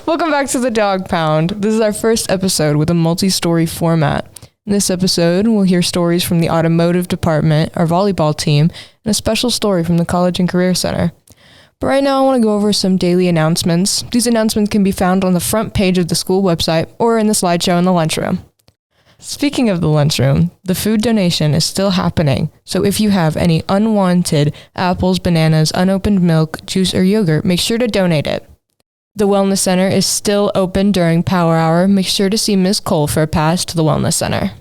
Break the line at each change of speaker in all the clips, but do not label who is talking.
Welcome back to the DogPound. This is our first episode with a multi-story format. In this episode, we'll hear stories from the Automotive department, our volleyball team, and a special story from the College and Career Center. But right now, I want to go over some daily announcements. These announcements can be found on the front page of the school website or in the slideshow in the lunchroom. Speaking of the lunchroom, the food donation is still happening, so if you have any unwanted apples, bananas, unopened milk, juice, or yogurt, make sure to donate it. The Wellness Center is still open during Power Hour. Make sure to see Ms. Cole for a pass to the Wellness Center.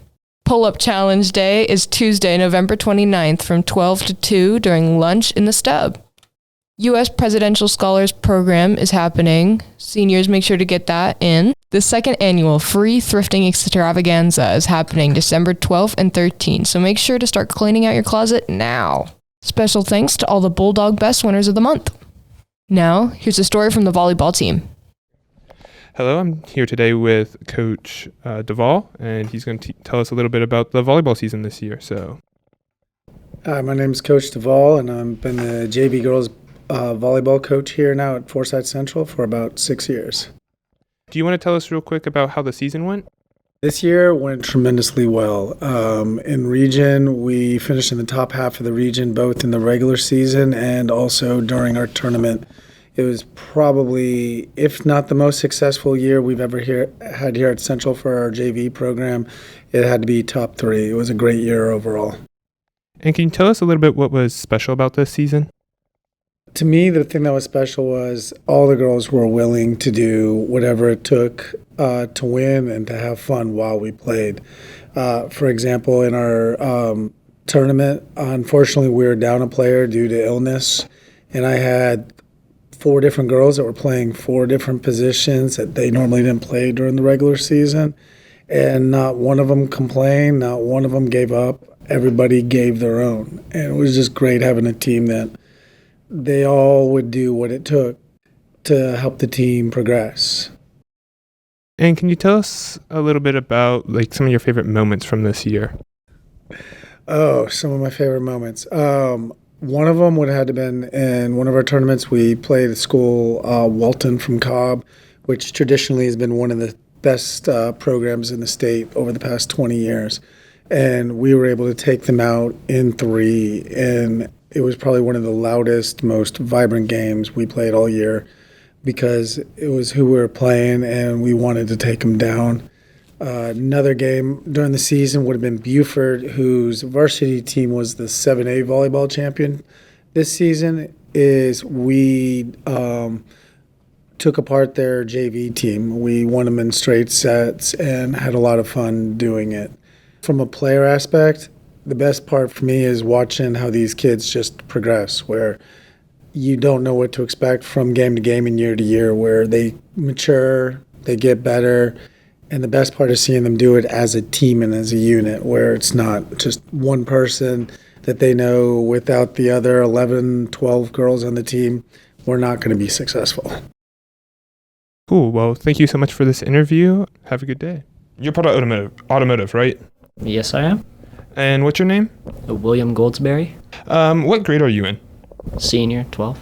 Pull-Up Challenge Day is Tuesday, November 29th from 12 to 2 during lunch in the Stub. U.S. Presidential Scholars Program is happening. Seniors, make sure to get that in. The second annual Free Thrifting Extravaganza is happening December 12th and 13th, so make sure to start cleaning out your closet now. Special thanks to all the Bulldog Best winners of the month. Now, here's a story from the volleyball team.
Hello, I'm here today with Coach Duval, and he's going to tell us a little bit about the volleyball season this year.
Hi, my name is Coach Duval, and I've been the JV girls volleyball coach here now at Forsyth Central for about 6 years.
Do you want to tell us real quick about how the season went?
This year went tremendously well. In region, we finished in the top half of the region, both in the regular season and also during our tournament. It was probably, if not the most successful year we've ever had here at Central for our JV program. It had to be top 3. It was a great year overall.
And can you tell us a little bit what was special about this season?
To me, the thing that was special was all the girls were willing to do whatever it took to win and to have fun while we played. For example, in our tournament, unfortunately, we were down a player due to illness, and I had 4 different girls that were playing 4 different positions that they normally didn't play during the regular season, and not one of them complained, not one of them gave up. Everybody gave their own, and it was just great having a team that they all would do what it took to help the team progress.
And can you tell us a little bit about some of your favorite moments from this year?
Oh, some of my favorite moments. One of them would have had to been in one of our tournaments. We played at school, Walton from Cobb, which traditionally has been one of the best programs in the state over the past 20 years. And we were able to take them out in 3, and it was probably one of the loudest, most vibrant games we played all year because it was who we were playing and we wanted to take them down. Another game during the season would have been Buford, whose varsity team was the 7A volleyball champion this season. We took apart their JV team. We won them in straight sets and had a lot of fun doing it. From a player aspect, the best part for me is watching how these kids just progress, where you don't know what to expect from game to game and year to year, where they mature, they get better, and the best part is seeing them do it as a team and as a unit, where it's not just one person that they know without the other 11, 12 girls on the team. We're not going to be successful.
Cool. Well, thank you so much for this interview. Have a good day. You're part of Automotive, right?
Yes, I am.
And what's your name?
William Goldsberry.
What grade are you in?
Senior, 12th.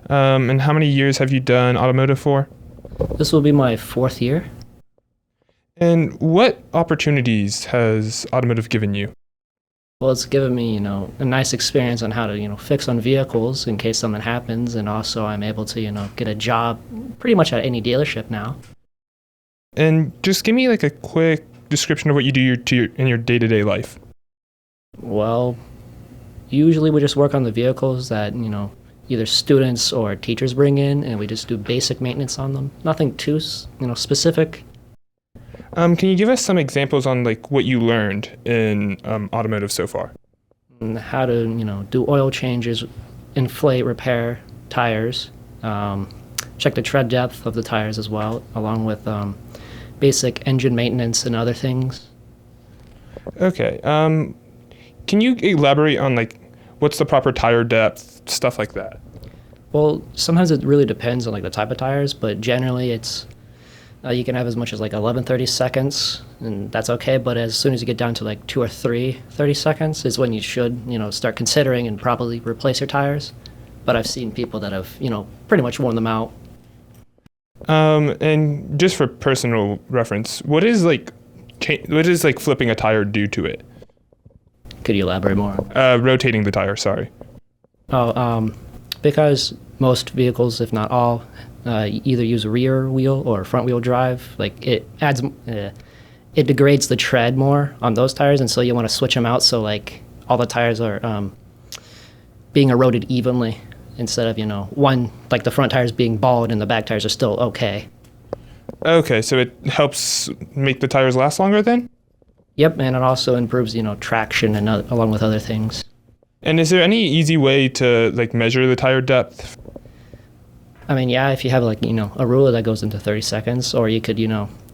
And how many years have you done Automotive for?
This will be my 4th year.
And what opportunities has Automotive given you?
Well, it's given me, a nice experience on how to, fix on vehicles in case something happens, and also I'm able to, get a job pretty much at any dealership now.
And just give me a quick description of what you do in your day-to-day life.
Well, usually we just work on the vehicles that, either students or teachers bring in, and we just do basic maintenance on them. Nothing too, specific.
Can you give us some examples on what you learned in Automotive so far?
How to, do oil changes, inflate, repair tires, check the tread depth of the tires as well, along with basic engine maintenance and other things.
Okay. Can you elaborate on what's the proper tire depth, stuff like that?
Well, sometimes it really depends on the type of tires, but generally it's you can have as much as 11 30 seconds, and that's okay, but as soon as you get down to 2 or 3 30 seconds is when you should start considering and probably replace your tires. But I've seen people that have pretty much worn them out.
And just for personal reference, what is flipping a tire do to it?
Could you elaborate more?
Rotating the tire, sorry.
Because most vehicles, if not all, either use rear wheel or front wheel drive. Like it degrades the tread more on those tires, and so you want to switch them out so like all the tires are being eroded evenly instead of one, like the front tires being bald and the back tires are still okay.
Okay, so it helps make the tires last longer then?
Yep, and it also improves traction and along with other things.
And is there any easy way to like measure the tire depth?
I mean, yeah, if you have like a ruler that goes into 30 seconds, or you could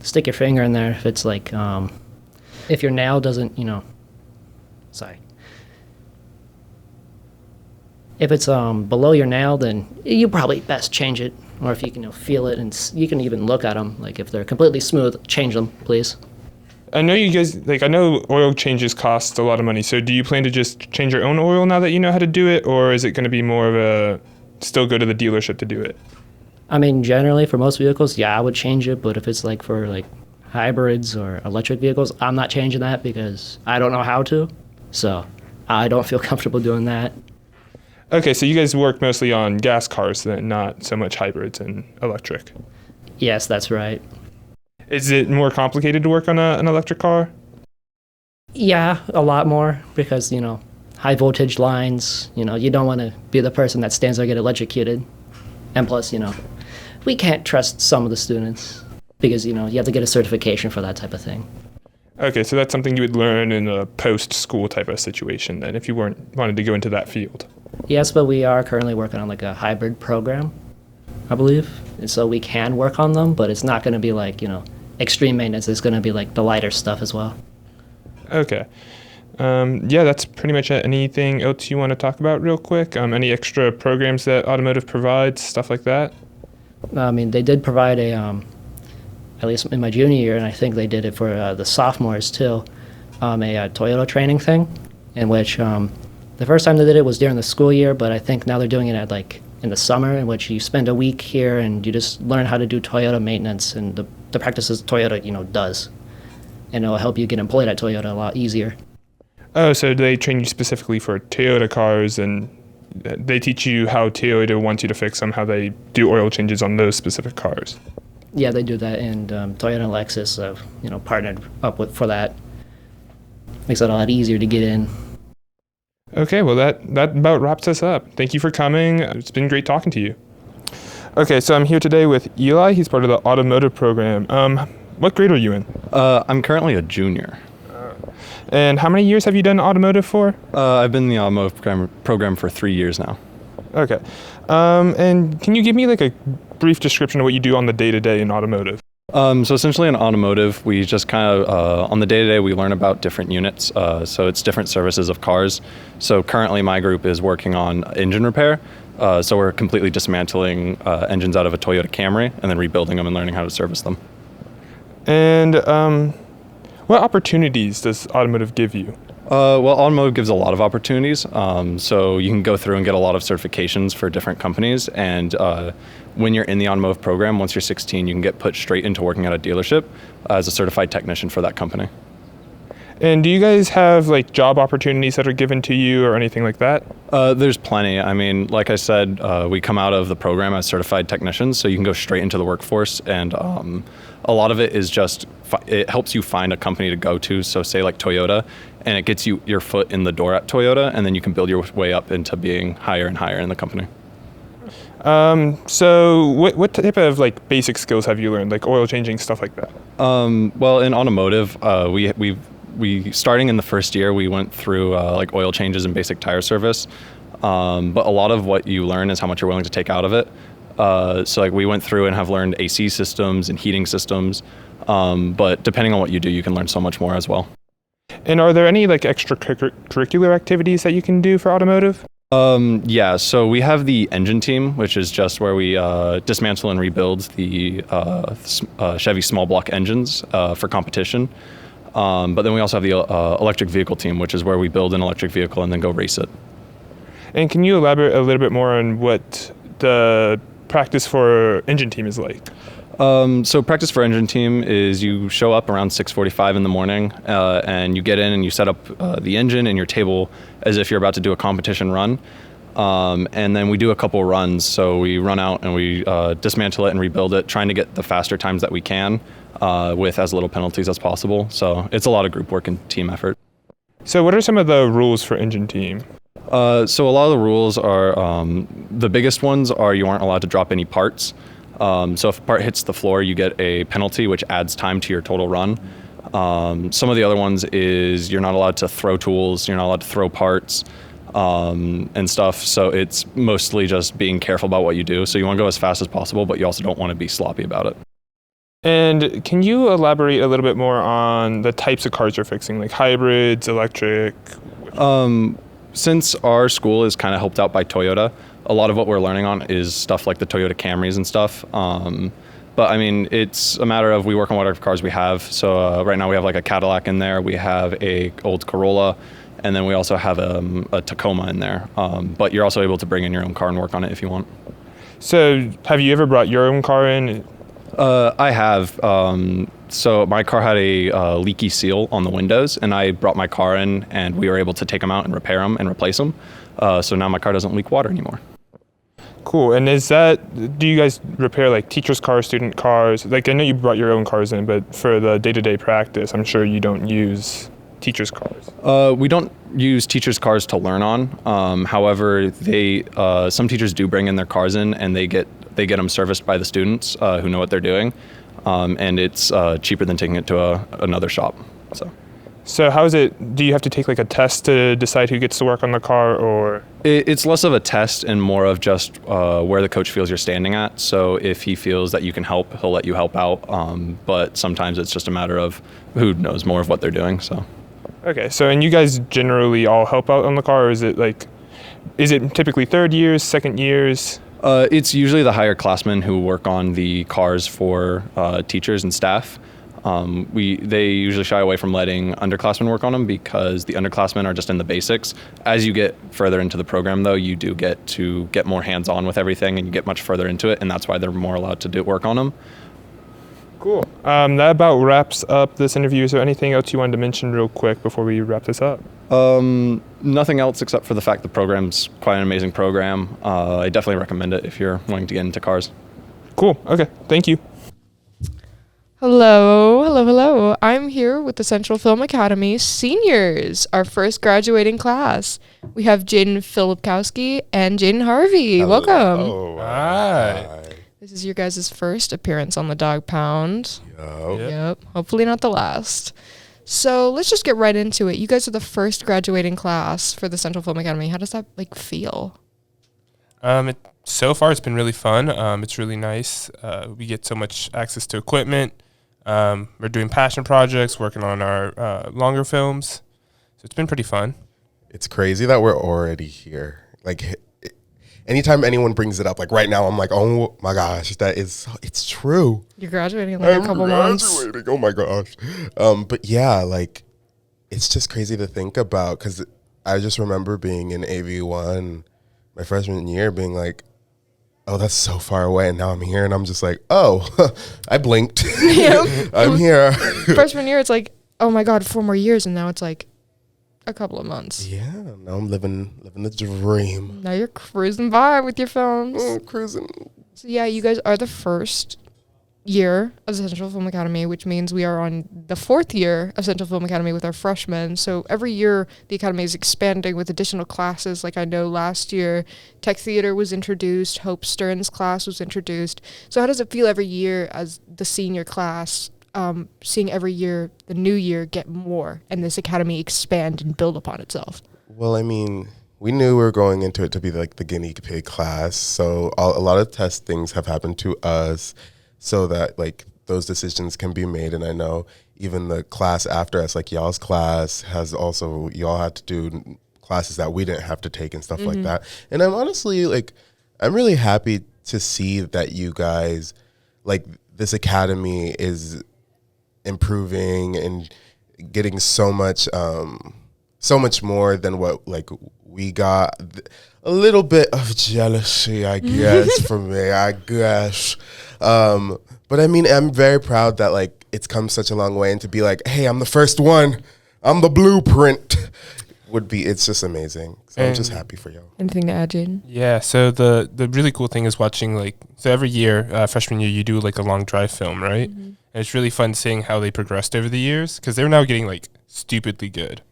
stick your finger in there if it's like if your nail doesn't if it's below your nail, then you probably best change it. Or if you can feel it, and you can even look at them, like if they're completely smooth, change them, please.
I know you guys, I know oil changes cost a lot of money, so do you plan to just change your own oil now that you know how to do it, or is it going to be more of still go to the dealership to do it?
I mean, generally for most vehicles, yeah, I would change it, but if it's like for like hybrids or electric vehicles, I'm not changing that because I don't know how to, so I don't feel comfortable doing that.
Okay, so you guys work mostly on gas cars then, not so much hybrids and electric.
Yes, that's right.
Is it more complicated to work on an electric car?
Yeah, a lot more because, high voltage lines, you don't want to be the person that stands there and get electrocuted. And plus, we can't trust some of the students because, you have to get a certification for that type of thing.
Okay, so that's something you would learn in a post-school type of situation then if you wanted to go into that field.
Yes, but we are currently working on like a hybrid program, I believe. And so we can work on them, but it's not going to be like, extreme maintenance. It's going to be like the lighter stuff as well.
Okay. Yeah, that's pretty much it. Anything else you want to talk about real quick? Any extra programs that Automotive provides, stuff like that?
I mean, they did provide at least in my junior year, and I think they did it for the sophomores too, a Toyota training thing, in which the first time they did it was during the school year, but I think now they're doing it at like in the summer, in which you spend a week here and you just learn how to do Toyota maintenance and the practices Toyota does, and it'll help you get employed at Toyota a lot easier.
Oh, so they train you specifically for Toyota cars, and they teach you how Toyota wants you to fix them, how they do oil changes on those specific cars.
Yeah, they do that, and Toyota and Lexus have partnered up for that. Makes it a lot easier to get in.
Okay, well that about wraps us up. Thank you for coming. It's been great talking to you. Okay, so I'm here today with Eli. He's part of the Automotive program. What grade are you in?
I'm currently a junior.
And how many years have you done Automotive for?
I've been in the Automotive program for 3 years now.
Okay. And can you give me like a brief description of what you do on the day-to-day in Automotive?
So essentially in Automotive, we just kind of, on the day-to-day, we learn about different units. So it's different services of cars. So currently my group is working on engine repair. So we're completely dismantling engines out of a Toyota Camry and then rebuilding them and learning how to service them.
And what opportunities does Automotive give you?
Well, Automotive gives a lot of opportunities. So you can go through and get a lot of certifications for different companies. And when you're in the Automotive program, once you're 16, you can get put straight into working at a dealership as a certified technician for that company.
And do you guys have like job opportunities that are given to you or anything like that?
There's plenty. I mean, like I said, we come out of the program as certified technicians, so you can go straight into the workforce. And a lot of it is just, it helps you find a company to go to. So say like Toyota, and it gets you your foot in the door at Toyota, and then you can build your way up into being higher and higher in the company.
So what type of like basic skills have you learned, like oil changing, stuff like that?
Well, in Automotive, we starting in the first year, we went through like oil changes and basic tire service. But a lot of what you learn is how much you're willing to take out of it. So like we went through and have learned AC systems and heating systems. But depending on what you do, you can learn so much more as well.
And are there any like extracurricular activities that you can do for Automotive?
Yeah, so we have the engine team, which is just where we dismantle and rebuild the Chevy small block engines for competition. But then we also have the electric vehicle team, which is where we build an electric vehicle and then go race it.
And can you elaborate a little bit more on what the practice for engine team is like?
So practice for engine team is you show up around 6:45 in the morning, and you get in and you set up the engine and your table as if you're about to do a competition run. And then we do a couple runs. So we run out and we dismantle it and rebuild it, trying to get the faster times that we can with as little penalties as possible. So it's a lot of group work and team effort.
So what are some of the rules for engine team?
So a lot of the rules are, the biggest ones are you aren't allowed to drop any parts. So if a part hits the floor, you get a penalty, which adds time to your total run. Some of the other ones is you're not allowed to throw tools, you're not allowed to throw parts, and stuff. So it's mostly just being careful about what you do. So you want to go as fast as possible, but you also don't want to be sloppy about it.
And can you elaborate a little bit more on the types of cars you're fixing, like hybrids, electric?
Since our school is kind of helped out by Toyota, a lot of what we're learning on is stuff like the Toyota Camrys and stuff. But I mean, it's a matter of we work on whatever cars we have. So right now we have like a Cadillac in there. We have a old Corolla. And then we also have a Tacoma in there. But you're also able to bring in your own car and work on it if you want.
So have you ever brought your own car in?
I have. So my car had a leaky seal on the windows, and I brought my car in, and we were able to take them out and repair them and replace them. So now my car doesn't leak water anymore.
Cool. And do you guys repair like teachers' cars, student cars? Like I know you brought your own cars in, but for the day-to-day practice, I'm sure you don't use teachers' cars.
We don't use teachers' cars to learn on. However, some teachers do bring in their cars in, and they get them serviced by the students who know what they're doing, and it's cheaper than taking it to another shop.
So how is it? Do you have to take like a test to decide who gets to work on the car, or?
It's less of a test and more of just where the coach feels you're standing at. So if he feels that you can help, he'll let you help out. But sometimes it's just a matter of who knows more of what they're doing. So.
Okay, so and you guys generally all help out on the car, or is it typically third years, second years?
It's usually the higher classmen who work on the cars for teachers and staff. They usually shy away from letting underclassmen work on them because the underclassmen are just in the basics. As you get further into the program, though, you do get to get more hands-on with everything and you get much further into it, and that's why they're more allowed to work on them.
Cool. That about wraps up this interview. Is there anything else you wanted to mention real quick before we wrap this up?
Nothing else except for the fact the program's quite an amazing program. I definitely recommend it if you're wanting to get into cars.
Cool. Okay. Thank you.
Hello. I'm here with the Central Film Academy seniors, our first graduating class. We have Jaden Filipkowski and Jaden Harvey.
Hello.
Welcome.
Oh,
Hi.
This is your guys' first appearance on the DogPound.
Yo.
Yep. Hopefully not the last. So let's just get right into it. You guys are the first graduating class for the Central Film Academy. How does that feel?
So far it's been really fun. It's really nice. We get so much access to equipment. We're doing passion projects, working on our longer films. So it's been pretty fun.
It's crazy that we're already here. Anytime anyone brings it up, like right now, I'm like, oh my gosh, it's true.
You're graduating in a couple months.
Oh my gosh. But yeah, it's just crazy to think about because I just remember being in AV1 my freshman year being like, oh, that's so far away. And now I'm here and I'm just like, oh, I blinked.
Yep.
I'm here.
Freshman year, it's like, oh my God, 4 more years. And now it's like a couple of months.
Yeah, now I'm living the dream.
Now you're cruising by with your films.
Oh, cruising.
So yeah, you guys are the first year of the Central Film Academy, which means we are on the 4th year of Central Film Academy with our freshmen. So every year the Academy is expanding with additional classes. Like I know last year Tech Theater was introduced, Hope Stern's class was introduced. So how does it feel every year as the senior class, seeing every year the new year get more and this Academy expand and build upon itself?
Well, I mean, we knew we were going into it to be like the guinea pig class. So a lot of test things have happened to us so that those decisions can be made. And I know even the class after us, like y'all's class has also, y'all had to do classes that we didn't have to take and stuff like that. And I'm honestly I'm really happy to see that you guys, this academy is improving and getting so much more than what we got. A little bit of jealousy, I guess, for me, I guess. But I mean, I'm very proud that like it's come such a long way, and to be like, hey, I'm the first one, I'm the blueprint, it's just amazing. So I'm just happy for y'all.
Anything to add, Jaden?
Yeah, so the really cool thing is watching, like, so every year, freshman year, you do like a long drive film, right?
Mm-hmm.
And it's really fun seeing how they progressed over the years, because they're now getting like stupidly good.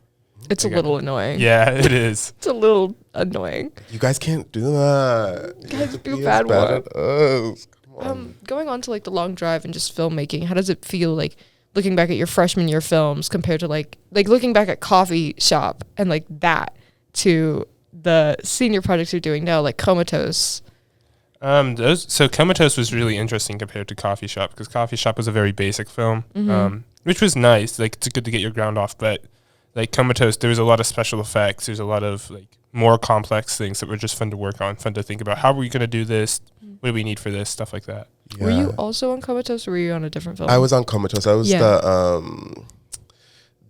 It's a little annoying.
Yeah, it is.
It's a little annoying.
You guys can't do that.
You guys
have to
do
be
bad
as bad
work.
as us. Come on.
Going on to like the long drive and just filmmaking, how does it feel like looking back at your freshman year films compared to like looking back at Coffee Shop and like that to the senior projects you're doing now, like Comatose?
So Comatose was really interesting compared to Coffee Shop, because Coffee Shop was a very basic film, which was nice. Like, it's good to get your ground off, but like Comatose, there was a lot of special effects. There's a lot of like more complex things that were just fun to work on, fun to think about. How are we going to do this? What do we need for this? Stuff like that.
Yeah.
Were you also on Comatose, or were you on a different film?
I was on Comatose. I was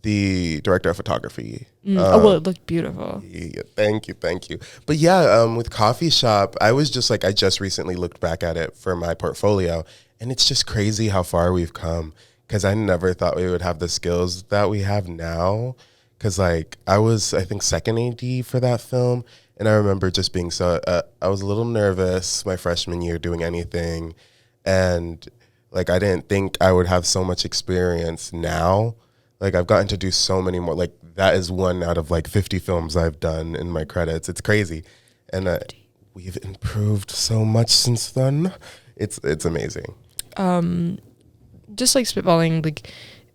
the director of photography.
Well, it looked beautiful.
Yeah, thank you. But yeah, with Coffee Shop, I was just like, I just recently looked back at it for my portfolio, and it's just crazy how far we've come, because I never thought we would have the skills that we have now. Because like I think second AD for that film, and I remember just being I was a little nervous my freshman year doing anything, and like I didn't think I would have so much experience now. Like, I've gotten to do so many more. Like, that is one out of like 50 films I've done in my credits. It's crazy, and we've improved so much since then. It's amazing.
Just like spitballing, like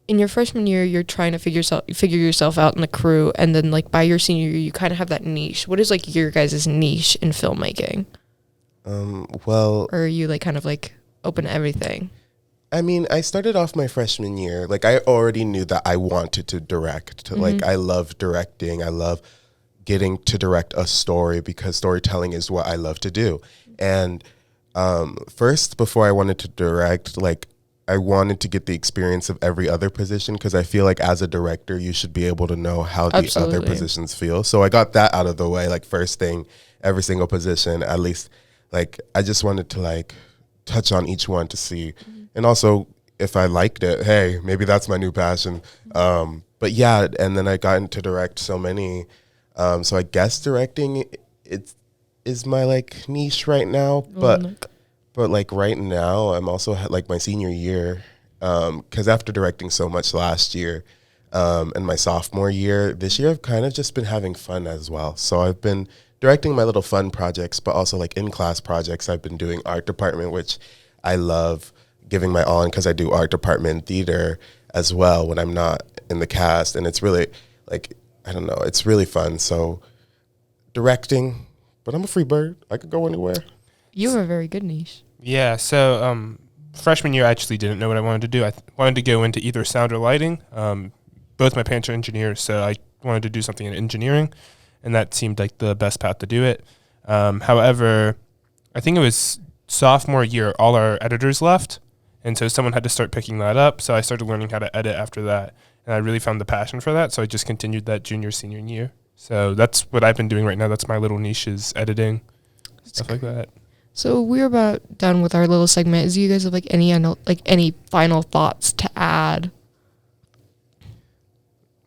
in your freshman year, you're trying to figure yourself out in the crew, and then like by your senior year, you kind of have that niche. What is like your guys' niche in filmmaking?
Well,
or are you like kind of like open to everything?
I mean, I started off my freshman year, like I already knew that I wanted to direct. Like, I love directing. I love getting to direct a story, because storytelling is what I love to do. And first, before I wanted to direct, like I wanted to get the experience of every other position, because I feel like as a director, you should be able to know how the other positions feel. So I got that out of the way, like first thing, every single position, at least, like I just wanted to like touch on each one to see. And also, if I liked it, hey, maybe that's my new passion. But yeah, and then I got to direct so many. So I guess directing is my like niche right now. But like right now, I'm also like my senior year, because after directing so much last year and my sophomore year, this year I've kind of just been having fun as well. So I've been directing my little fun projects, but also like in-class projects. I've been doing art department, which I love giving my all in, because I do art department theater as well when I'm not in the cast. And it's really like, I don't know, it's really fun. So directing, but I'm a free bird. I could go anywhere.
You have a very good niche.
Yeah, so freshman year I actually didn't know what I wanted to do. I wanted to go into either sound or lighting. Both my parents are engineers, so I wanted to do something in engineering, and that seemed like the best path to do it. However, I think it was sophomore year, all our editors left, and so someone had to start picking that up. So I started learning how to edit after that, and I really found the passion for that. So I just continued that junior, senior year. So that's what I've been doing right now. That's my little niche, is editing, stuff like that.
So we're about done with our little segment. Is you guys have like any final thoughts to add?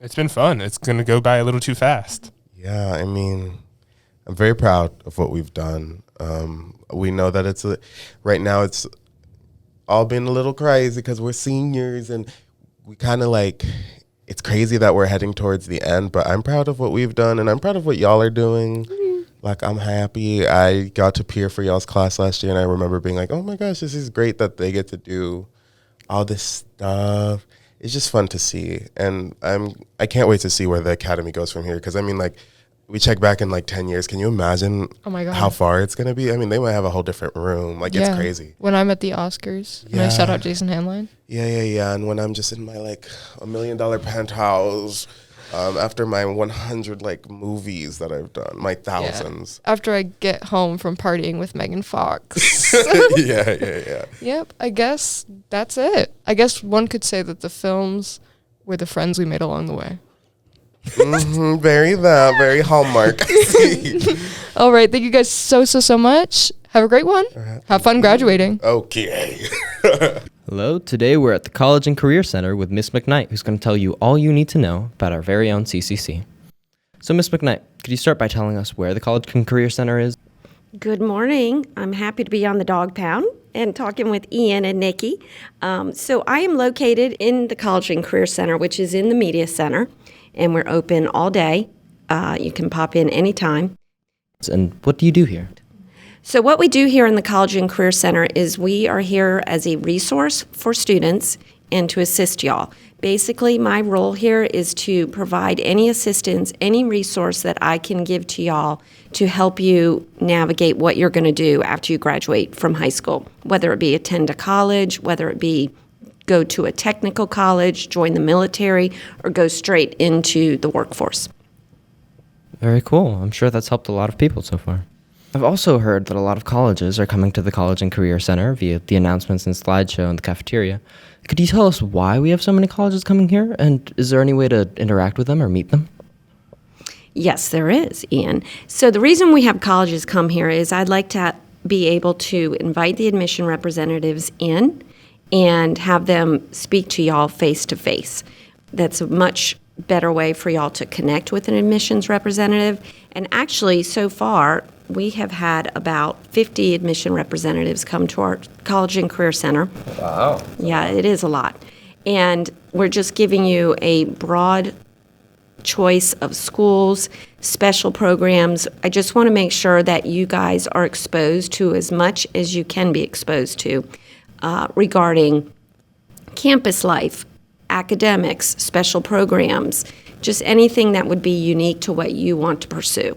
It's been fun. It's going to go by a little too fast.
Yeah, I mean, I'm very proud of what we've done. We know that right now it's all been a little crazy because we're seniors, and we kind of like, it's crazy that we're heading towards the end, but I'm proud of what we've done, and I'm proud of what y'all are doing. Like, I'm happy. I got to peer for y'all's class last year, and I remember being like, oh my gosh, this is great that they get to do all this stuff. It's just fun to see, and I can't wait to see where the academy goes from here, because I mean, like, we check back in like 10 years. Can you imagine how far it's going to be? I mean, they might have a whole different room. Like, it's crazy.
When I'm at the Oscars, and I shout out Jason Hanline.
Yeah. And when I'm just in my like $1 million penthouse, after my 100 like movies that I've done, my thousands.
Yeah. After I get home from partying with Megan Fox.
Yeah.
Yep. I guess that's it. I guess one could say that the films were the friends we made along the way.
Very Hallmark.
All right. Thank you guys so much. Have a great one. Have fun graduating.
Okay.
Hello, today we're at the College and Career Center with Miss McKnight, who's going to tell you all you need to know about our very own CCC. So Miss McKnight, could you start by telling us where the College and Career Center is?
Good morning. I'm happy to be on the DogPound and talking with Ian and Nikki. So I am located in the College and Career Center, which is in the Media Center, and we're open all day. You can pop in anytime.
And what do you do here?
So what we do here in the College and Career Center is we are here as a resource for students and to assist y'all. Basically, my role here is to provide any assistance, any resource that I can give to y'all to help you navigate what you're going to do after you graduate from high school, whether it be attend a college, whether it be go to a technical college, join the military, or go straight into the workforce.
Very cool. I'm sure that's helped a lot of people so far. I've also heard that a lot of colleges are coming to the College and Career Center via the announcements and slideshow in the cafeteria. Could you tell us why we have so many colleges coming here? And is there any way to interact with them or meet them?
Yes, there is, Ian. So the reason we have colleges come here is I'd like to be able to invite the admission representatives in and have them speak to y'all face to face. That's a much better way for y'all to connect with an admissions representative. And actually, so far, we have had about 50 admission representatives come to our College and Career Center.
Wow.
Yeah, it is a lot. And we're just giving you a broad choice of schools, special programs. I just want to make sure that you guys are exposed to as much as you can be exposed to regarding campus life, academics, special programs, just anything that would be unique to what you want to pursue.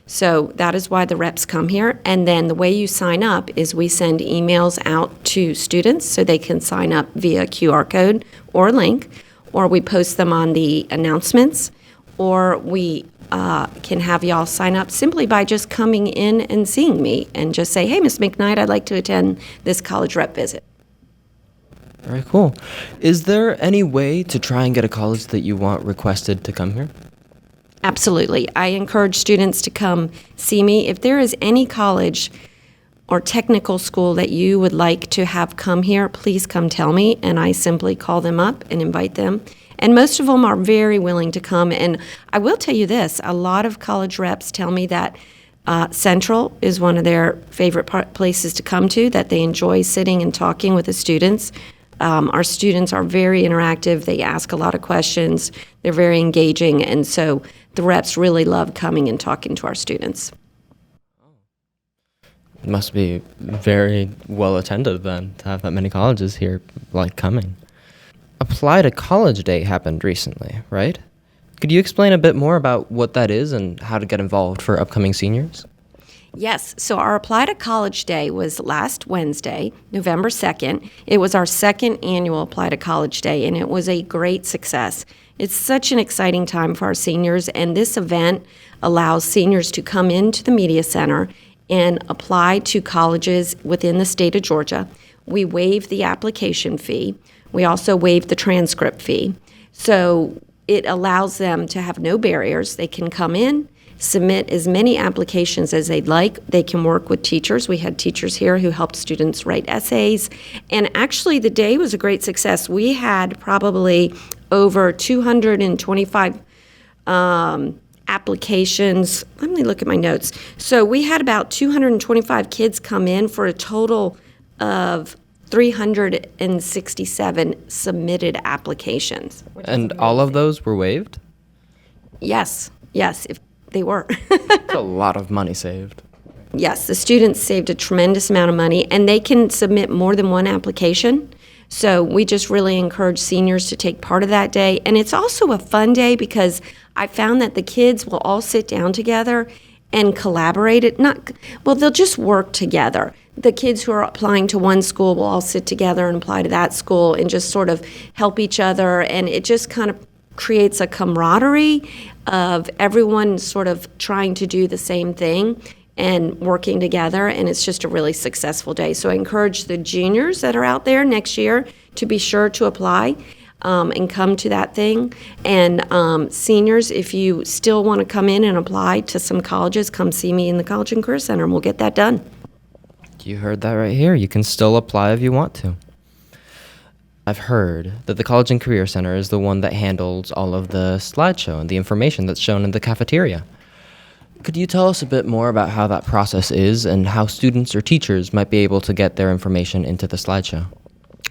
So that is why the reps come here. And then the way you sign up is we send emails out to students so they can sign up via QR code or link, or we post them on the announcements, or we can have y'all sign up simply by just coming in and seeing me and just say, hey, Ms. McKnight, I'd like to attend this college rep visit.
Very cool. Is there any way to try and get a college that you want requested to come here?
Absolutely. I encourage students to come see me. If there is any college or technical school that you would like to have come here, please come tell me, and I simply call them up and invite them. And most of them are very willing to come. And I will tell you this, a lot of college reps tell me that Central is one of their favorite places to come to, that they enjoy sitting and talking with the students. Our students are very interactive. They ask a lot of questions. They're very engaging. And so the reps really love coming and talking to our students.
It must be very well attended then to have that many colleges here coming. Apply to College Day happened recently, right? Could you explain a bit more about what that is and how to get involved for upcoming seniors?
Yes, so our Apply to College Day was last Wednesday, November 2nd. It was our second annual Apply to College Day, and it was a great success. It's such an exciting time for our seniors, and this event allows seniors to come into the Media Center and apply to colleges within the state of Georgia. We waive the application fee. We also waive the transcript fee. So it allows them to have no barriers. They can come in, submit as many applications as they'd like. They can work with teachers. We had teachers here who helped students write essays. And actually, the day was a great success. We had probably over 225 applications. Let me look at my notes. So we had about 225 kids come in for a total of 367 submitted applications.
And all of those were waived?
Yes, if they were.
That's a lot of money saved.
Yes, the students saved a tremendous amount of money, and they can submit more than one application. So we just really encourage seniors to take part of that day. And it's also a fun day because I found that the kids will all sit down together and collaborate. They'll just work together. The kids who are applying to one school will all sit together and apply to that school and just sort of help each other. And it just kind of creates a camaraderie of everyone sort of trying to do the same thing and working together, and it's just a really successful day. So I encourage the juniors that are out there next year to be sure to apply. and come to that thing. And seniors, if you still want to come in and apply to some colleges, come see me in the College and Career Center, and we'll get that done.
You heard that right here. You can still apply if you want to. I've heard that the College and Career Center is the one that handles all of the slideshow and the information that's shown in the cafeteria. Could you tell us a bit more about how that process is and how students or teachers might be able to get their information into the slideshow?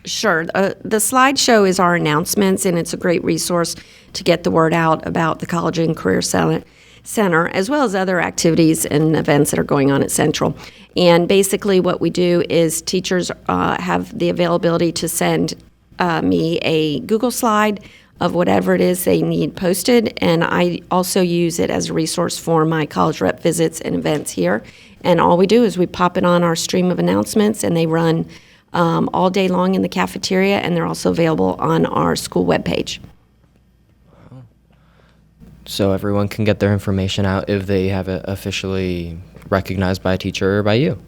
Sure. The slideshow is our announcements, and it's a great resource to get the word out about the College and Career Center, as well as other activities and events that are going on at Central. And basically what we do is teachers have the availability to send me a Google slide of whatever it is they need posted, and I also use it as a resource for my college rep visits and events here. And all we do is we pop it on our stream of announcements, and they run all day long in the cafeteria, and they're also available on our school webpage.
So everyone can get their information out if they have it officially recognized by a teacher or by you?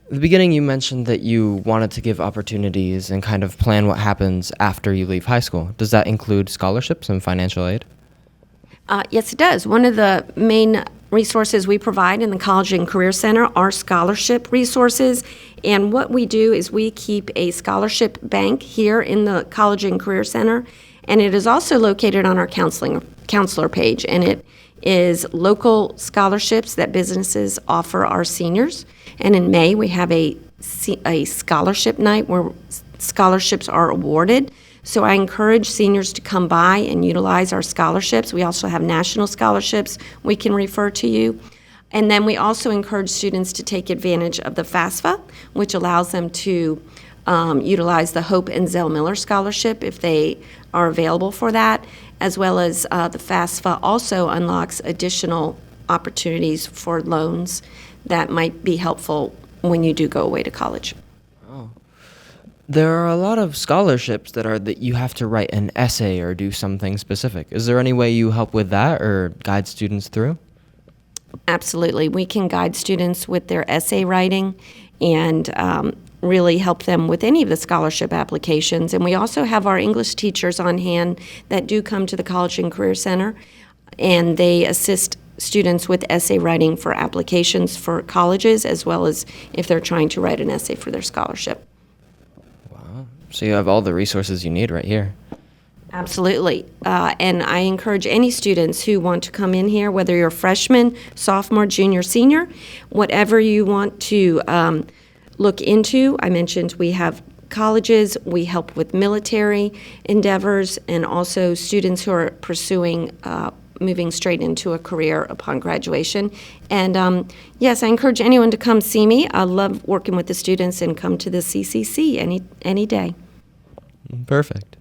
At the beginning, you mentioned that you wanted to give opportunities and kind of plan what happens after you leave high school. Does that include scholarships and financial aid?
Yes, it does. One of the main resources we provide in the College and Career Center are scholarship resources. And what we do is we keep a scholarship bank here in the College and Career Center. And it is also located on our counselor page. And it is local scholarships that businesses offer our seniors. And in May, we have a scholarship night where scholarships are awarded. So I encourage seniors to come by and utilize our scholarships. We also have national scholarships we can refer to you. And then we also encourage students to take advantage of the FAFSA, which allows them to utilize the Hope and Zell Miller Scholarship if they are available for that, as well as the FAFSA also unlocks additional opportunities for loans that might be helpful when you do go away to college.
There are a lot of scholarships that you have to write an essay or do something specific. Is there any way you help with that or guide students through?
Absolutely. We can guide students with their essay writing and really help them with any of the scholarship applications. And we also have our English teachers on hand that do come to the College and Career Center, and they assist students with essay writing for applications for colleges, as well as if they're trying to write an essay for their scholarship.
Wow. So you have all the resources you need right here.
Absolutely. And I encourage any students who want to come in here, whether you're a freshman, sophomore, junior, senior, whatever you want to look into. I mentioned we have colleges, we help with military endeavors, and also students who are pursuing moving straight into a career upon graduation. And yes, I encourage anyone to come see me. I love working with the students, and come to the CCC any day.
Perfect.